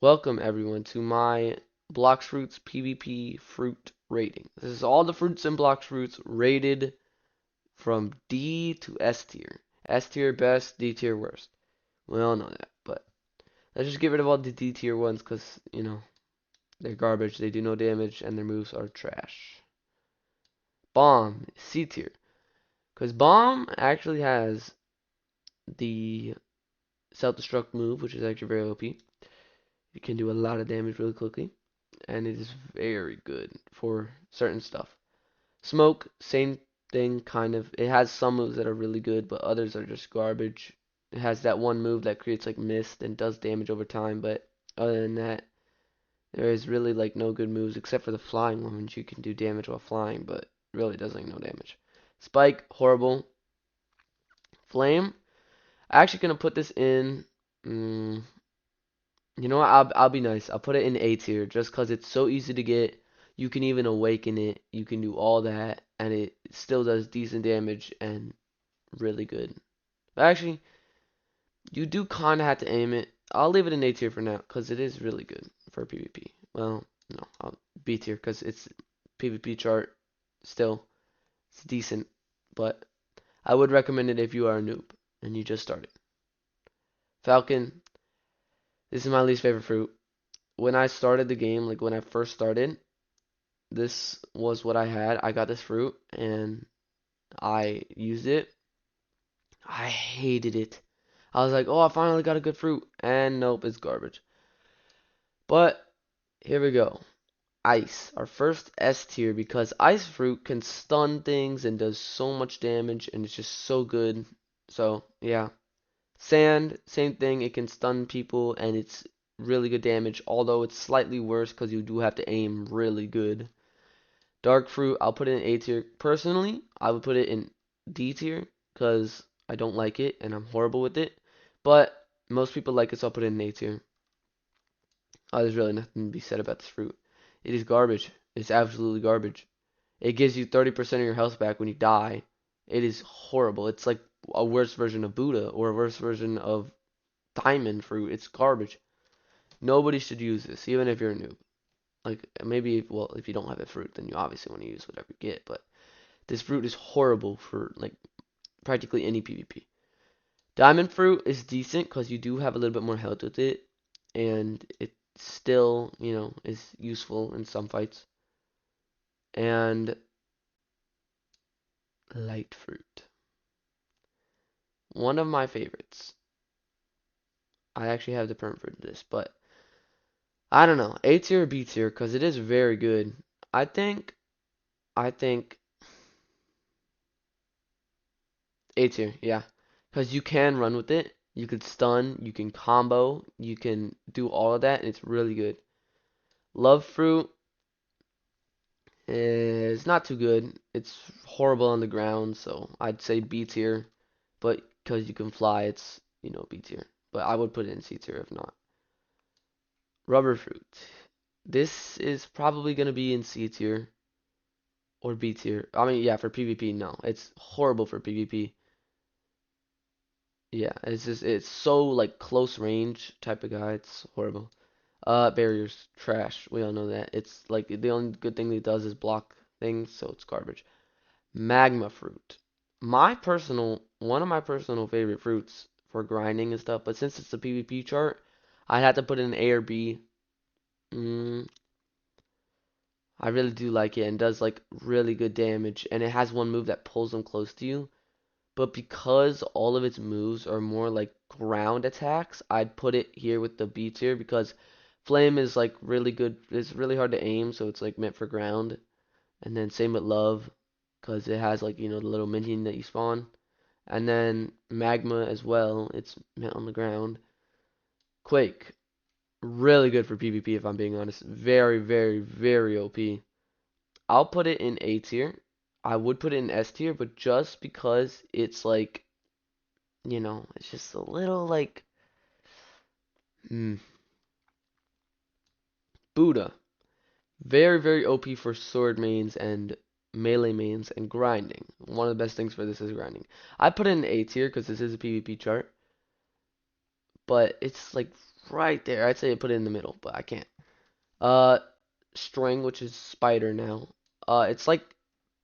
Welcome everyone to my Blox Fruits PvP fruit rating. This is all the fruits in Blox Fruits rated from D to S tier. S tier best, D tier worst. We all know that, but let's just get rid of all the D tier ones because, they're garbage, they do no damage, and their moves are trash. Bomb, C tier. Because Bomb actually has the self-destruct move, which is actually very OP. It can do a lot of damage really quickly, and it is very good for certain stuff. Smoke, same thing, kind of. It has some moves that are really good, but others are just garbage. It has that one move that creates like mist and does damage over time, but other than that, there is really like no good moves except for the flying one, which you can do damage while flying, but really does like no damage. Spike, horrible. Flame, I'm actually gonna put this in. Mm, you know what? I'll be nice. I'll put it in A tier just because it's so easy to get. You can even awaken it. You can do all that, and it still does decent damage and really good. But actually, you do kind of have to aim it. I'll leave it in A tier for now because it is really good for PvP. Well, no, I'll B tier because it's PvP chart still. It's decent, but I would recommend it if you are a noob and you just started. Falcon, this is my least favorite fruit. When I started the game, like when I first started, this was what I had. I got this fruit and I used it. I hated it. I was like, oh, I finally got a good fruit. And nope, it's garbage. But here we go. Ice, our first S tier because ice fruit can stun things and does so much damage and it's just so good. So, yeah. Sand, same thing. It can stun people and it's really good damage, although it's slightly worse because you do have to aim really good. Dark fruit, I'll put it in A tier. Personally, I would put it in D tier because I don't like it and I'm horrible with it. But most people like it, so I'll put it in A tier. There's really nothing to be said about this fruit. It is garbage. It's absolutely garbage. It gives you 30% of your health back when you die. It is horrible. It's like a worse version of Buddha or a worse version of diamond fruit. It's garbage. Nobody should use this, even if you're a noob. Like maybe, well, if you don't have a fruit, then you obviously want to use whatever you get. But this fruit is horrible for like practically any PvP. Diamond fruit is decent because you do have a little bit more health with it, and it still, is useful in some fights. And light fruit, one of my favorites. I actually have the perm fruit of this, but I don't know, A tier or B tier because it is very good. I think, I think A tier, yeah, because you can run with it. You can stun, you can combo, you can do all of that, and it's really good. Love fruit is not too good. It's horrible on the ground, so I'd say B tier. But because you can fly, it's, B tier. But I would put it in C tier if not. Rubber fruit. This is probably going to be in C tier or B tier. I mean, yeah, for PvP, no. It's horrible for PvP. Yeah, it's so like close range type of guy. It's horrible. Barriers, trash. We all know that. It's like the only good thing that it does is block things, so it's garbage. Magma fruit. One of my personal favorite fruits for grinding and stuff, but since it's a PvP chart, I'd have to put in A or B. Mm, I really do like it and does like really good damage, and it has one move that pulls them close to you. But because all of its moves are more like ground attacks, I'd put it here with the B tier because Flame is like really good. It's really hard to aim, so it's like meant for ground. And then same with Love, because it has like, the little minion that you spawn. And then Magma as well, it's meant on the ground. Quake, really good for PvP if I'm being honest. Very, very, very OP. I'll put it in A tier. I would put it in S tier, but just because it's like, it's just a little like, hmm. Buddha. Very, very OP for sword mains and melee mains and grinding. One of the best things for this is grinding. I put it in A tier because this is a PvP chart, but it's like right there. I'd say put it in the middle, but I can't. Uh, String, which is spider now. It's like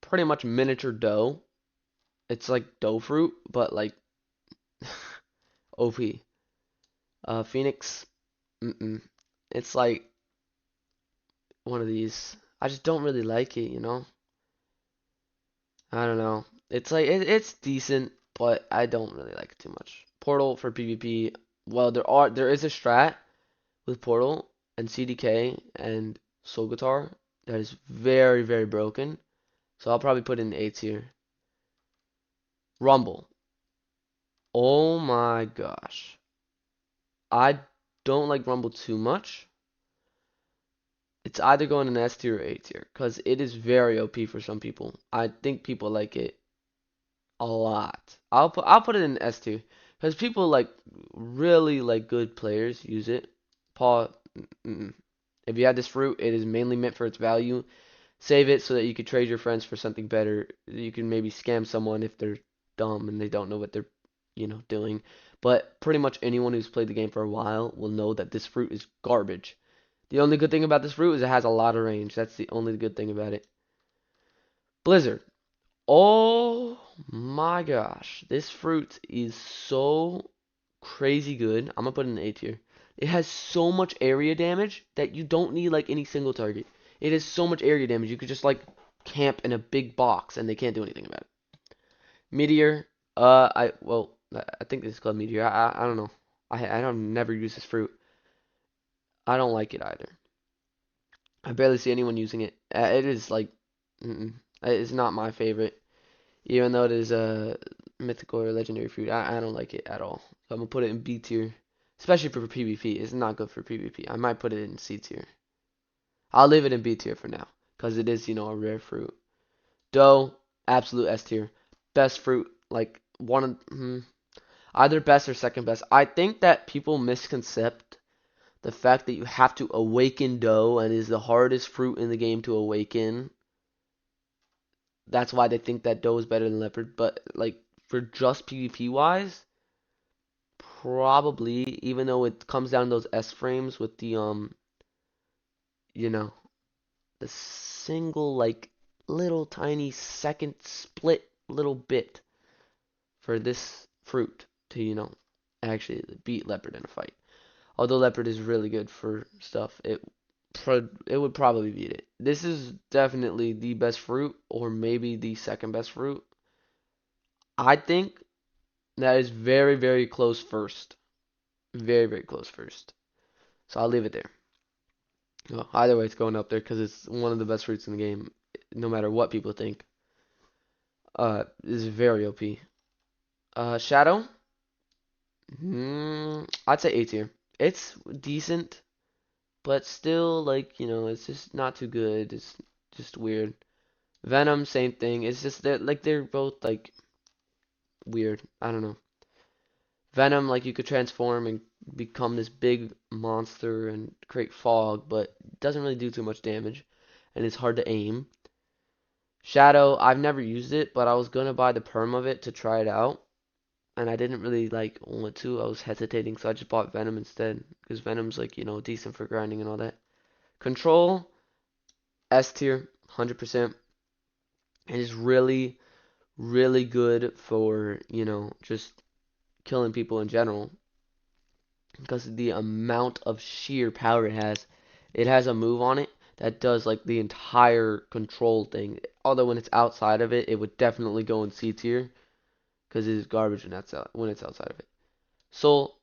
pretty much miniature dough. It's like dough fruit, but like OP. Phoenix. Mm-mm. It's like one of these. I just don't really like it, you know? I don't know. It's like it's decent, but I don't really like it too much. Portal for PvP. Well, there is a strat with Portal and CDK and Soul Guitar that is very, very broken. So I'll probably put it in A tier. Rumble. Oh my gosh. I don't like Rumble too much. It's either going in S tier or A tier because it is very OP for some people. I think people like it a lot. I'll put it in S tier because people like really like good players use it. Paul, mm-mm. If you have this fruit, it is mainly meant for its value. Save it so that you can trade your friends for something better. You can maybe scam someone if they're dumb and they don't know what they're, doing. But pretty much anyone who's played the game for a while will know that this fruit is garbage. The only good thing about this fruit is it has a lot of range. That's the only good thing about it. Blizzard. Oh my gosh. This fruit is so crazy good. I'm gonna put it in A tier. It has so much area damage that you don't need like any single target. It has so much area damage. You could just like camp in a big box and they can't do anything about it. Meteor. I think this is called Meteor. I don't know. I don't never use this fruit. I don't like it either. I barely see anyone using it. It is like, it's not my favorite. Even though it is a mythical or legendary fruit, I don't like it at all. So I'm gonna put it in B tier, especially for PvP. It's not good for PvP. I might put it in C tier. I'll leave it in B tier for now, because it is, a rare fruit. Dough, absolute S tier. Best fruit, like either best or second best. I think that people misconcept the fact that you have to awaken dough and is the hardest fruit in the game to awaken. That's why they think that dough is better than leopard. But like for just PvP wise, probably, even though it comes down to those S frames with the you know, the single like little tiny second split little bit for this fruit to, actually beat leopard in a fight. Although leopard is really good for stuff, it would probably beat it. This is definitely the best fruit, or maybe the second best fruit. I think that is very, very close first. Very, very close first. So I'll leave it there. Well, either way, it's going up there because it's one of the best fruits in the game, no matter what people think. Is very OP. Shadow, I'd say A tier. It's decent, but still, like, it's just not too good. It's just weird. Venom, same thing. It's just they're both like weird. I don't know. Venom, like you could transform and become this big monster and create fog, but it doesn't really do too much damage, and it's hard to aim. Shadow, I've never used it, but I was gonna buy the perm of it to try it out, and I didn't really like want to. I was hesitating, so I just bought Venom instead, because Venom's like, decent for grinding and all that. Control, S tier, 100%. It is really, really good for, just killing people in general. Because of the amount of sheer power it has. It has a move on it that does like the entire control thing. Although when it's outside of it, it would definitely go in C tier because it is garbage when it's outside of it. Soul,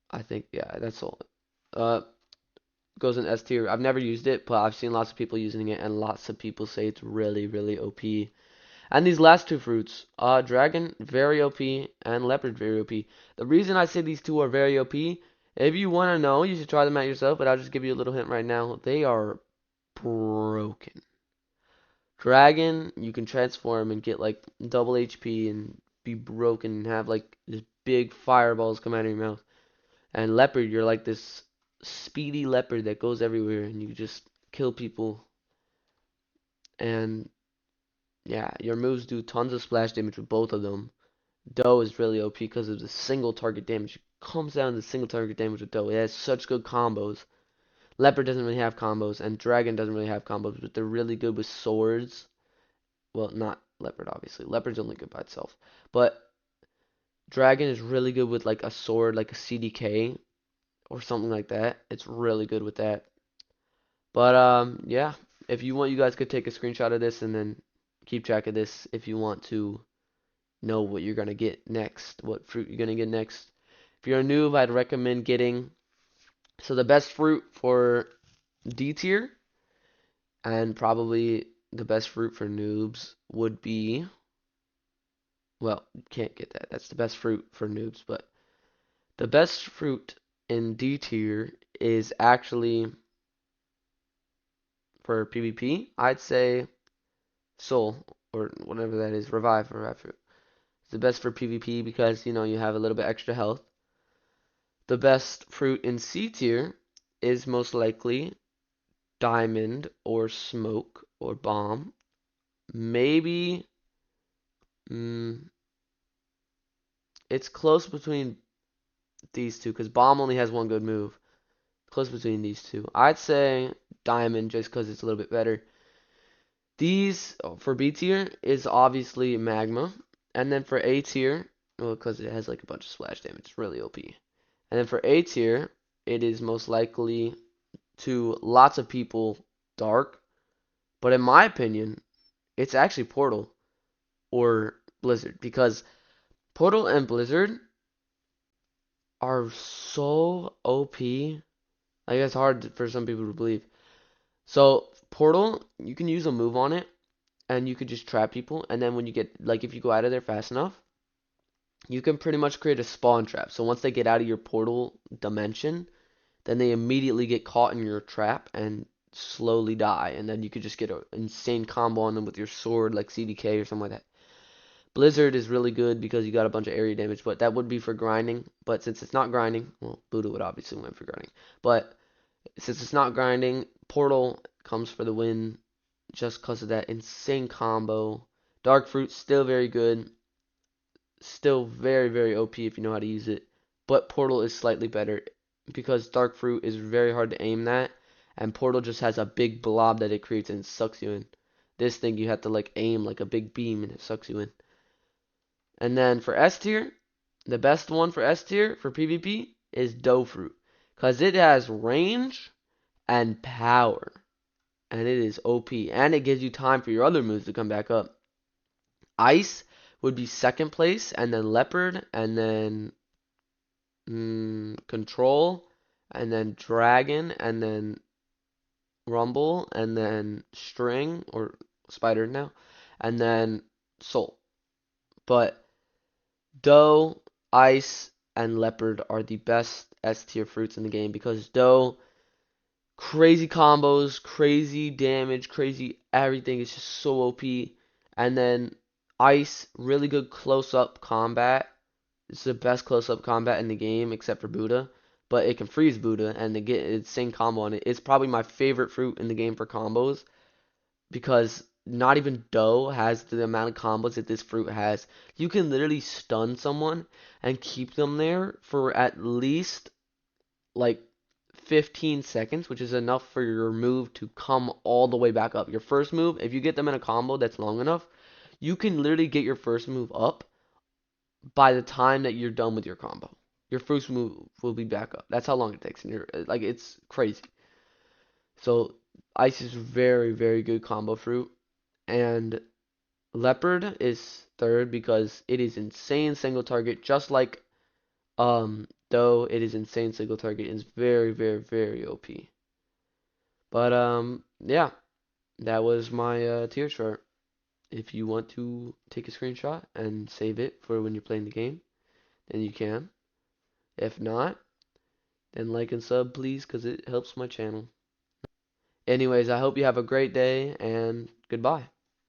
I think, yeah, that's Soul. Uh, Goes in S tier. I've never used it, but I've seen lots of people using it, and lots of people say it's really, really OP. And these last two fruits, Dragon, very OP, and Leopard, very OP. The reason I say these two are very OP, if you want to know, you should try them out yourself, but I'll just give you a little hint right now. They are broken. Dragon, you can transform and get like double HP and be broken and have like this big fireballs come out of your mouth. And Leopard, you're like this speedy leopard that goes everywhere and you just kill people. And yeah, your moves do tons of splash damage with both of them. Dough is really OP because of the single target damage comes down to single target damage with Doe. It has such good combos. Leopard doesn't really have combos, and Dragon doesn't really have combos, but they're really good with swords. Well, not Leopard, obviously. Leopard's only good by itself. But Dragon is really good with like a sword, like a CDK or something like that. It's really good with that. But yeah, if you want, you guys could take a screenshot of this and then keep track of this if you want to know what you're gonna get next, what fruit you're gonna get next. If you're a noob, I'd recommend getting the best fruit for D tier and probably the best fruit for noobs would be, well, you can't get that. That's the best fruit for noobs, but the best fruit in D tier is actually for PvP. I'd say Soul or whatever that is, Revive fruit. It's the best for PvP because you have a little bit extra health. The best fruit in C tier is most likely Diamond or Smoke or Bomb. Maybe mm, it's close between these two because Bomb only has one good move. Close between these two. I'd say Diamond just because it's a little bit better. These for B tier is obviously Magma, and then for A tier, well, because it has like a bunch of splash damage, it's really OP. And then for A tier, it is most likely to lots of people Dark, but in my opinion, it's actually Portal or Blizzard because Portal and Blizzard are so OP. Like it's hard for some people to believe. So Portal, you can use a move on it, and you could just trap people. And then when you get like if you go out of there fast enough, you can pretty much create a spawn trap. So once they get out of your portal dimension, then they immediately get caught in your trap and slowly die. And then you could just get an insane combo on them with your sword, like CDK or something like that. Blizzard is really good because you got a bunch of area damage, but that would be for grinding. But since it's not grinding, well, Buddha would obviously win for grinding. But since it's not grinding, Portal comes for the win just because of that insane combo. Dark Fruit still very good, still very very OP if you know how to use it. But Portal is slightly better because Dark Fruit is very hard to aim that, and Portal just has a big blob that it creates and it sucks you in. This thing you have to like aim like a big beam and it sucks you in. And then for S tier, the best one for S tier for PvP is Doe Fruit because it has range and power. And it is OP. And it gives you time for your other moves to come back up. Ice would be second place, and then Leopard, and then Control, and then Dragon, and then Rumble, and then String, or Spider now, and then Soul. But Doe, Ice, and Leopard are the best S tier fruits in the game because Doe crazy combos, crazy damage, crazy everything. It's just so OP. And then Ice, really good close-up combat. It's the best close-up combat in the game except for Buddha. But it can freeze Buddha and they get insane combo on it. It's probably my favorite fruit in the game for combos because not even Doe has the amount of combos that this fruit has. You can literally stun someone and keep them there for at least like 15 seconds, which is enough for your move to come all the way back up. Your first move, if you get them in a combo that's long enough, you can literally get your first move up by the time that you're done with your combo. Your first move will be back up. That's how long it takes, and you're like it's crazy. So Ice is very, very good combo fruit, and Leopard is third because it is insane single target, just like though it is insane single target. It's very, very, very OP. But yeah, that was my tier chart. If you want to take a screenshot and save it for when you're playing the game, then you can. If not, then like and sub please, because it helps my channel. Anyways, I hope you have a great day and goodbye.